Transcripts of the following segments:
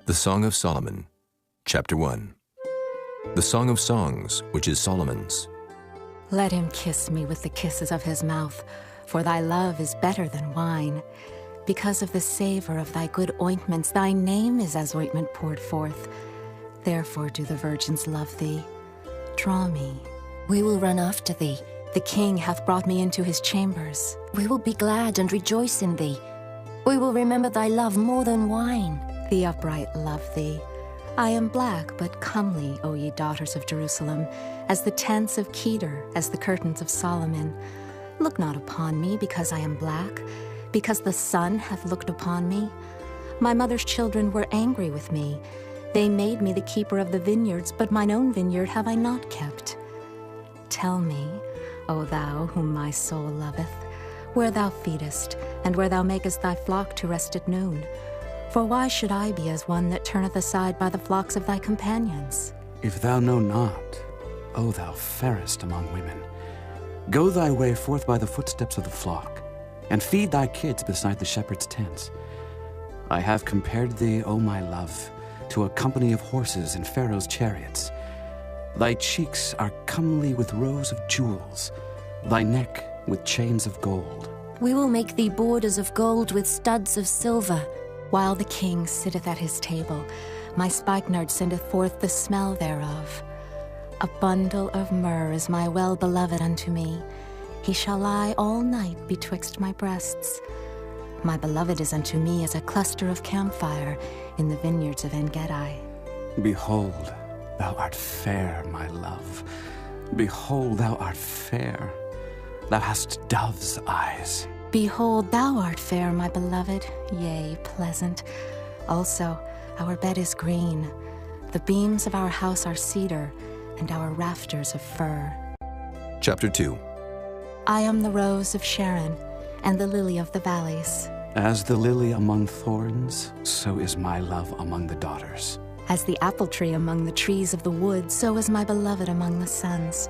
The Song of Solomon, Chapter 1. The Song of Songs, which is Solomon's. Let him kiss me with the kisses of his mouth, for thy love is better than wine. Because of the savor of thy good ointments, thy name is as ointment poured forth. Therefore do the virgins love thee. Draw me. We will run after thee. The king hath brought me into his chambers. We will be glad and rejoice in thee. We will remember thy love more than wine. The upright love thee. I am black but comely, O ye daughters of Jerusalem, as the tents of Kedar, as the curtains of Solomon. Look not upon me because I am black, because the sun hath looked upon me. My mother's children were angry with me. They made me the keeper of the vineyards, but mine own vineyard have I not kept. Tell me, O thou whom my soul loveth, where thou feedest, and where thou makest thy flock to rest at noon. For why should I be as one that turneth aside by the flocks of thy companions? If thou know not, O thou fairest among women, go thy way forth by the footsteps of the flock, and feed thy kids beside the shepherd's tents. I have compared thee, O my love, to a company of horses in Pharaoh's chariots. Thy cheeks are comely with rows of jewels, thy neck with chains of gold. We will make thee borders of gold with studs of silver. While the king sitteth at his table, my spikenard sendeth forth the smell thereof. A bundle of myrrh is my well-beloved unto me. He shall lie all night betwixt my breasts. My beloved is unto me as a cluster of camphire in the vineyards of En-Gedi. Behold, thou art fair, my love. Behold, thou art fair. Thou hast dove's eyes. Behold, thou art fair, my beloved, yea, pleasant. Also, our bed is green. The beams of our house are cedar, and our rafters of fir. Chapter 2. I am the rose of Sharon, and the lily of the valleys. As the lily among thorns, so is my love among the daughters. As the apple tree among the trees of the wood, so is my beloved among the sons.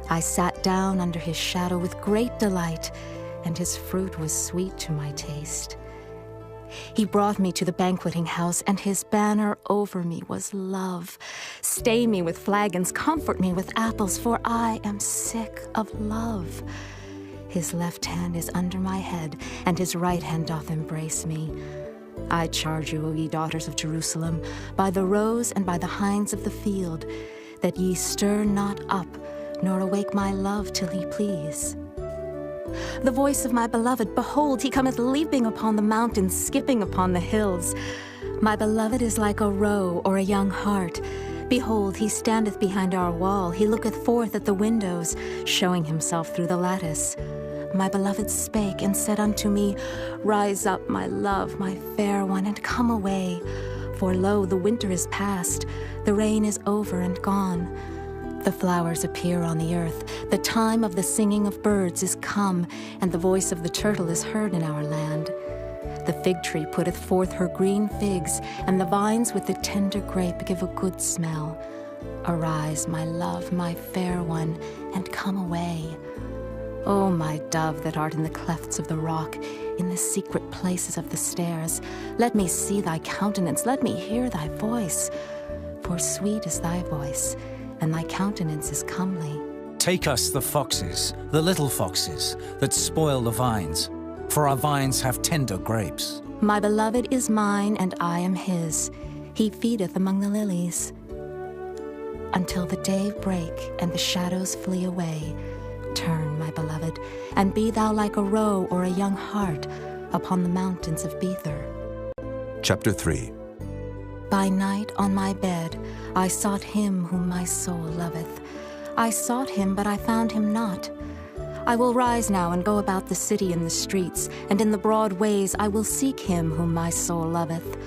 I sat down under his shadow with great delight, and his fruit was sweet to my taste. He brought me to the banqueting house, and his banner over me was love. Stay me with flagons, comfort me with apples, for I am sick of love. His left hand is under my head, and his right hand doth embrace me. I charge you, O ye daughters of Jerusalem, by the roes and by the hinds of the field, that ye stir not up, nor awake my love till he please. The voice of my beloved, behold, he cometh leaping upon the mountains, skipping upon the hills. My beloved is like a roe or a young hart. Behold, he standeth behind our wall, he looketh forth at the windows, showing himself through the lattice. My beloved spake and said unto me, Rise up, my love, my fair one, and come away. For lo, the winter is past, the rain is over and gone. The flowers appear on the earth, the time of the singing of birds is come, and the voice of the turtle is heard in our land. The fig tree putteth forth her green figs, and the vines with the tender grape give a good smell. Arise, my love, my fair one, and come away. O my dove that art in the clefts of the rock, in the secret places of the stairs, let me see thy countenance, let me hear thy voice. For sweet is thy voice, and thy countenance is comely. Take us the foxes, the little foxes, that spoil the vines, for our vines have tender grapes. My beloved is mine, and I am his. He feedeth among the lilies. Until the day break, and the shadows flee away, turn, my beloved, and be thou like a roe or a young hart upon the mountains of Bether. Chapter 3. By night on my bed I sought him whom my soul loveth. I sought him, but I found him not. I will rise now and go about the city in the streets, and in the broad ways I will seek him whom my soul loveth.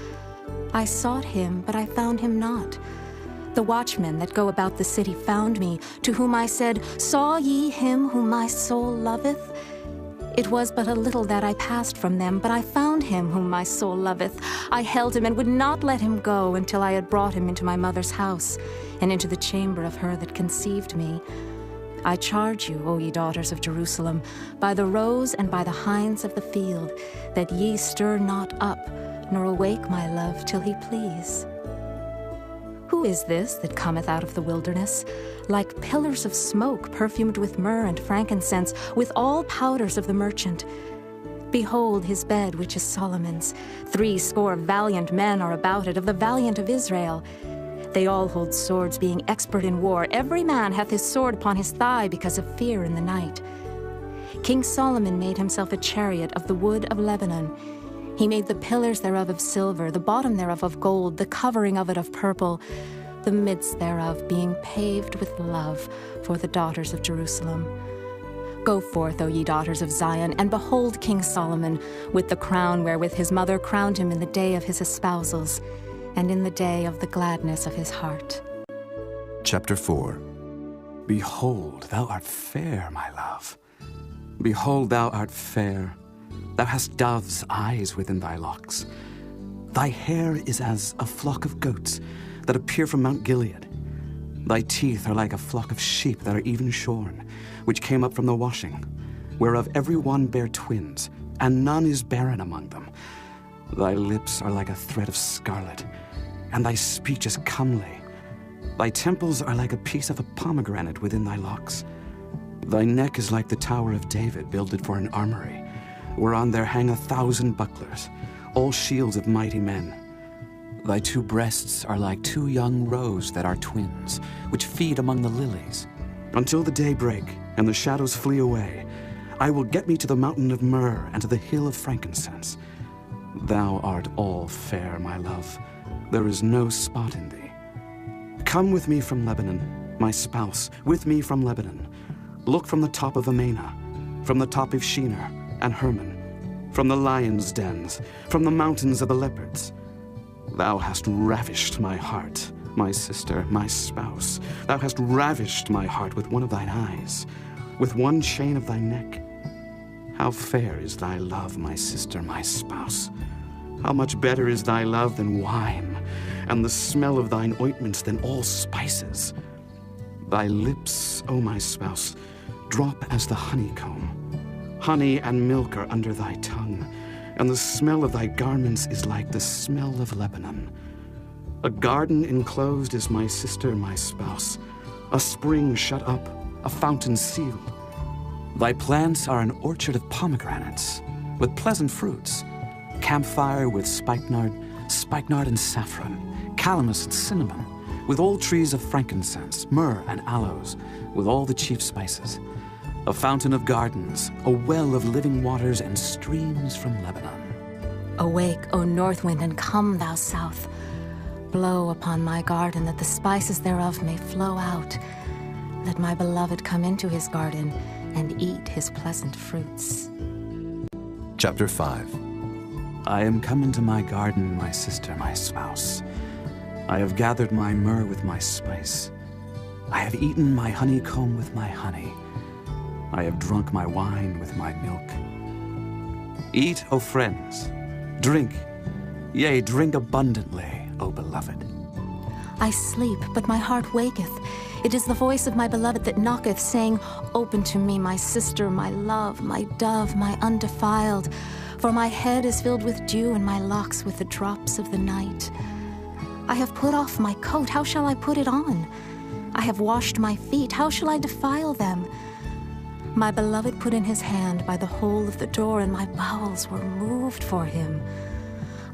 I sought him, but I found him not. The watchmen that go about the city found me, to whom I said, Saw ye him whom my soul loveth? It was but a little that I passed from them, but I found him whom my soul loveth. I held him and would not let him go until I had brought him into my mother's house, and into the chamber of her that conceived me. I charge you, O ye daughters of Jerusalem, by the roes and by the hinds of the field, that ye stir not up, nor awake my love till he please. Who is this that cometh out of the wilderness, like pillars of smoke perfumed with myrrh and frankincense, with all powders of the merchant? Behold his bed, which is Solomon's. 80 valiant men are about it, of the valiant of Israel. They all hold swords, being expert in war. Every man hath his sword upon his thigh, because of fear in the night. King Solomon made himself a chariot of the wood of Lebanon. He made the pillars thereof of silver, the bottom thereof of gold, the covering of it of purple, the midst thereof being paved with love for the daughters of Jerusalem. Go forth, O ye daughters of Zion, and behold King Solomon, with the crown wherewith his mother crowned him in the day of his espousals, and in the day of the gladness of his heart. Chapter 4. Behold, thou art fair, my love. Behold, thou art fair. Thou hast dove's eyes within thy locks. Thy hair is as a flock of goats that appear from Mount Gilead. Thy teeth are like a flock of sheep that are even shorn, which came up from the washing, whereof every one bare twins, and none is barren among them. Thy lips are like a thread of scarlet, and thy speech is comely. Thy temples are like a piece of a pomegranate within thy locks. Thy neck is like the tower of David, builded for an armory, whereon there hang 1,000 bucklers, all shields of mighty men. Thy 2 breasts are like 2 young roes that are twins, which feed among the lilies. Until the day break, and the shadows flee away, I will get me to the mountain of myrrh, and to the hill of frankincense. Thou art all fair, my love. There is no spot in thee. Come with me from Lebanon, my spouse, with me from Lebanon. Look from the top of Amana, from the top of Shinar and Hermon, from the lions' dens, from the mountains of the leopards. Thou hast ravished my heart, my sister, my spouse. Thou hast ravished my heart with one of thine eyes, with one chain of thy neck. How fair is thy love, my sister, my spouse. How much better is thy love than wine, and the smell of thine ointments than all spices. Thy lips, O my spouse, drop as the honeycomb. Honey and milk are under thy tongue, and the smell of thy garments is like the smell of Lebanon. A garden enclosed is my sister, my spouse, a spring shut up, a fountain sealed. Thy plants are an orchard of pomegranates, with pleasant fruits, camphire with spikenard and saffron, calamus and cinnamon, with all trees of frankincense, myrrh and aloes, with all the chief spices. A fountain of gardens, a well of living waters, and streams from Lebanon. Awake, O north wind, and come, thou south. Blow upon my garden, that the spices thereof may flow out. Let my beloved come into his garden, and eat his pleasant fruits. Chapter 5. I am come into my garden, my sister, my spouse. I have gathered my myrrh with my spice. I have eaten my honeycomb with my honey. I have drunk my wine with my milk. Eat, O friends, drink, yea, drink abundantly, O beloved. I sleep, but my heart waketh. It is the voice of my beloved that knocketh, saying, Open to me, my sister, my love, my dove, my undefiled. For my head is filled with dew, and my locks with the drops of the night. I have put off my coat, how shall I put it on? I have washed my feet, how shall I defile them? My beloved put in his hand by the hole of the door, and my bowels were moved for him.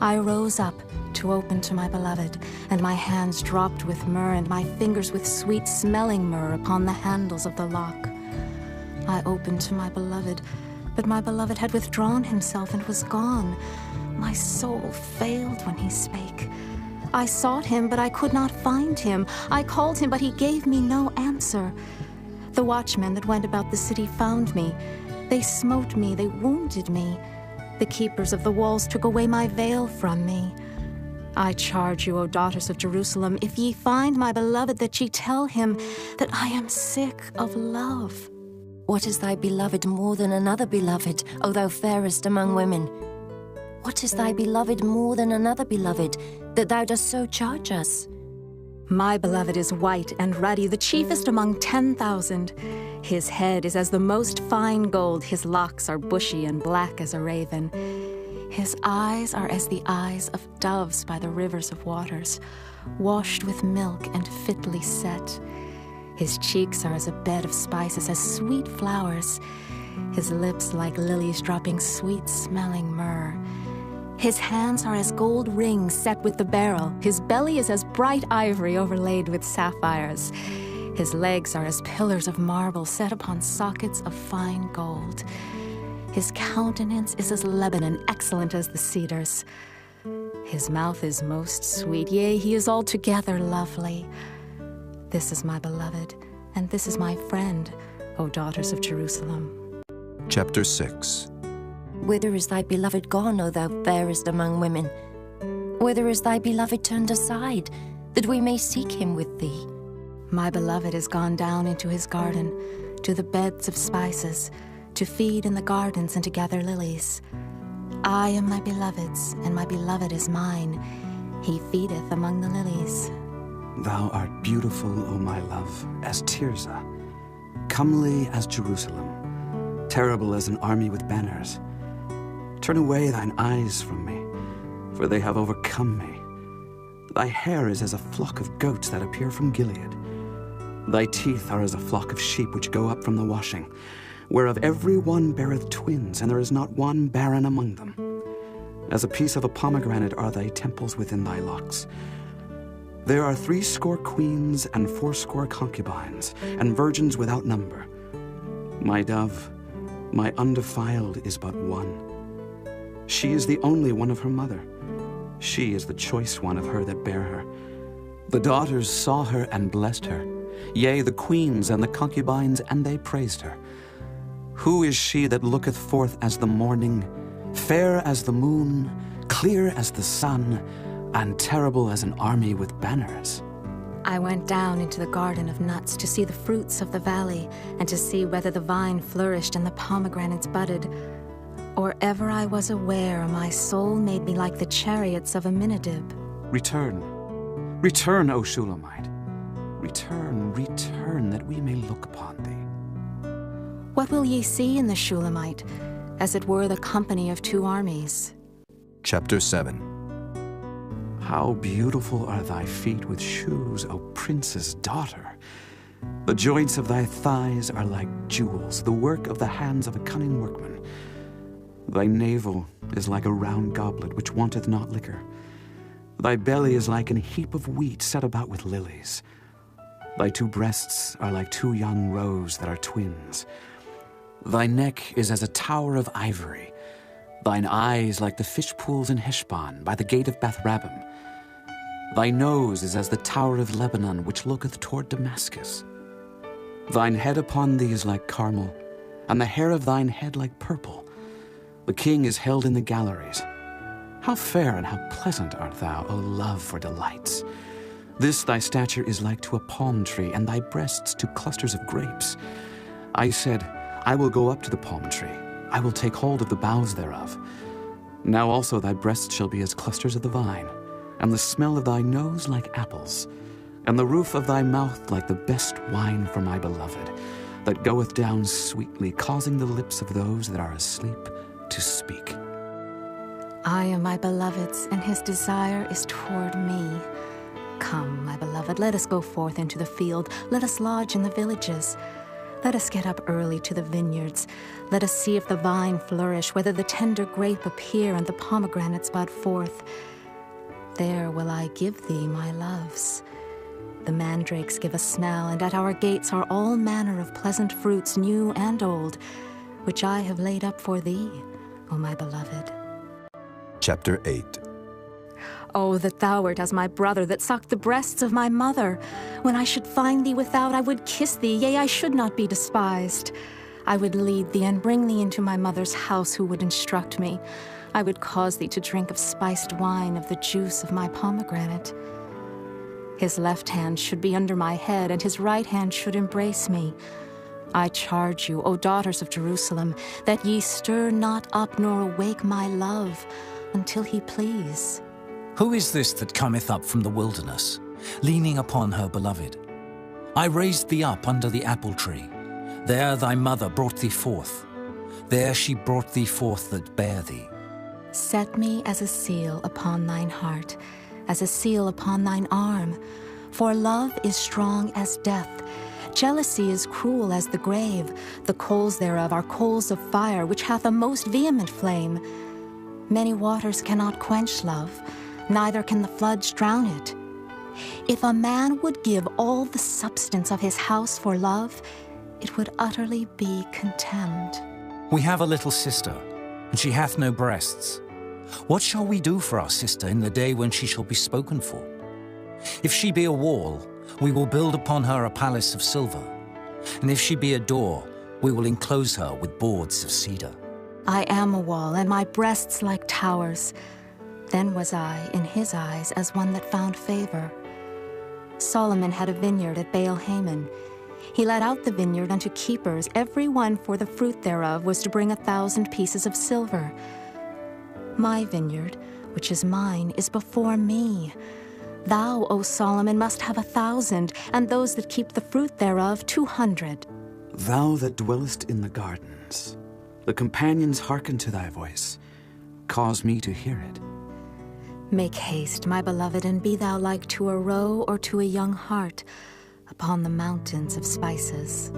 I rose up to open to my beloved, and my hands dropped with myrrh, and my fingers with sweet-smelling myrrh upon the handles of the lock. I opened to my beloved, but my beloved had withdrawn himself and was gone. My soul failed when he spake. I sought him, but I could not find him. I called him, but he gave me no answer. The watchmen that went about the city found me. They smote me, they wounded me. The keepers of the walls took away my veil from me. I charge you, O daughters of Jerusalem, if ye find my beloved, that ye tell him that I am sick of love. What is thy beloved more than another beloved, O thou fairest among women? What is thy beloved more than another beloved, that thou dost so charge us? My beloved is white and ruddy, the chiefest among 10,000. His head is as the most fine gold, his locks are bushy and black as a raven. His eyes are as the eyes of doves by the rivers of waters, washed with milk and fitly set. His cheeks are as a bed of spices, as sweet flowers. His lips like lilies dropping sweet-smelling myrrh. His hands are as gold rings set with the beryl. His belly is as bright ivory overlaid with sapphires. His legs are as pillars of marble set upon sockets of fine gold. His countenance is as Lebanon, excellent as the cedars. His mouth is most sweet, yea, he is altogether lovely. This is my beloved, and this is my friend, O daughters of Jerusalem. Chapter 6. Whither is thy beloved gone, O thou fairest among women? Whither is thy beloved turned aside, that we may seek him with thee? My beloved is gone down into his garden, to the beds of spices, to feed in the gardens and to gather lilies. I am my beloved's, and my beloved is mine. He feedeth among the lilies. Thou art beautiful, O my love, as Tirzah, comely as Jerusalem, terrible as an army with banners. Turn away thine eyes from me, for they have overcome me. Thy hair is as a flock of goats that appear from Gilead. Thy teeth are as a flock of sheep which go up from the washing, whereof every one beareth twins, and there is not one barren among them. As a piece of a pomegranate are thy temples within thy locks. There are 80 queens and 80 concubines, and virgins without number. My dove, my undefiled, is but one. She is the only one of her mother. She is the choice one of her that bare her. The daughters saw her and blessed her. Yea, the queens and the concubines, and they praised her. Who is she that looketh forth as the morning, fair as the moon, clear as the sun, and terrible as an army with banners? I went down into the garden of nuts to see the fruits of the valley, and to see whether the vine flourished and the pomegranates budded. Or ever I was aware, my soul made me like the chariots of Aminadab. Return, return, O Shulamite. Return, return, that we may look upon thee. What will ye see in the Shulamite, as it were the company of 2 armies? Chapter 7. How beautiful are thy feet with shoes, O prince's daughter! The joints of thy thighs are like jewels, the work of the hands of a cunning workman. Thy navel is like a round goblet which wanteth not liquor. Thy belly is like an heap of wheat set about with lilies. Thy 2 breasts are like 2 young roes that are twins. Thy neck is as a tower of ivory. Thine eyes like the fish pools in Heshbon, by the gate of Bath-rabbim. Thy nose is as the tower of Lebanon, which looketh toward Damascus. Thine head upon thee is like Carmel, and the hair of thine head like purple. The king is held in the galleries. How fair and how pleasant art thou, O love for delights! This thy stature is like to a palm tree, and thy breasts to clusters of grapes. I said, I will go up to the palm tree. I will take hold of the boughs thereof. Now also thy breasts shall be as clusters of the vine, and the smell of thy nose like apples, and the roof of thy mouth like the best wine for my beloved, that goeth down sweetly, causing the lips of those that are asleep to speak. I am my beloved's, and his desire is toward me. Come, my beloved, let us go forth into the field. Let us lodge in the villages. Let us get up early to the vineyards. Let us see if the vine flourish, whether the tender grape appear and the pomegranates bud forth. There will I give thee my loves. The mandrakes give a smell, and at our gates are all manner of pleasant fruits, new and old, which I have laid up for thee, O my beloved. Chapter 8. Oh, that thou wert as my brother, that sucked the breasts of my mother. When I should find thee without, I would kiss thee, yea, I should not be despised. I would lead thee and bring thee into my mother's house, who would instruct me. I would cause thee to drink of spiced wine, of the juice of my pomegranate. His left hand should be under my head, and his right hand should embrace me. I charge you, O daughters of Jerusalem, that ye stir not up nor awake my love, until he please. Who is this that cometh up from the wilderness, leaning upon her beloved? I raised thee up under the apple tree. There thy mother brought thee forth. There she brought thee forth that bare thee. Set me as a seal upon thine heart, as a seal upon thine arm. For love is strong as death. Jealousy is cruel as the grave. The coals thereof are coals of fire, which hath a most vehement flame. Many waters cannot quench love, neither can the floods drown it. If a man would give all the substance of his house for love, it would utterly be contemned. We have a little sister, and she hath no breasts. What shall we do for our sister in the day when she shall be spoken for? If she be a wall, we will build upon her a palace of silver. And if she be a door, we will enclose her with boards of cedar. I am a wall, and my breasts like towers. Then was I, in his eyes, as one that found favor. Solomon had a vineyard at Baal-Hamon. He let out the vineyard unto keepers. Every one for the fruit thereof was to bring 1,000 pieces of silver. My vineyard, which is mine, is before me. Thou, O Solomon, must have 1,000, and those that keep the fruit thereof 200. Thou that dwellest in the gardens, the companions hearken to thy voice. Cause me to hear it. Make haste, my beloved, and be thou like to a roe or to a young hart upon the mountains of spices.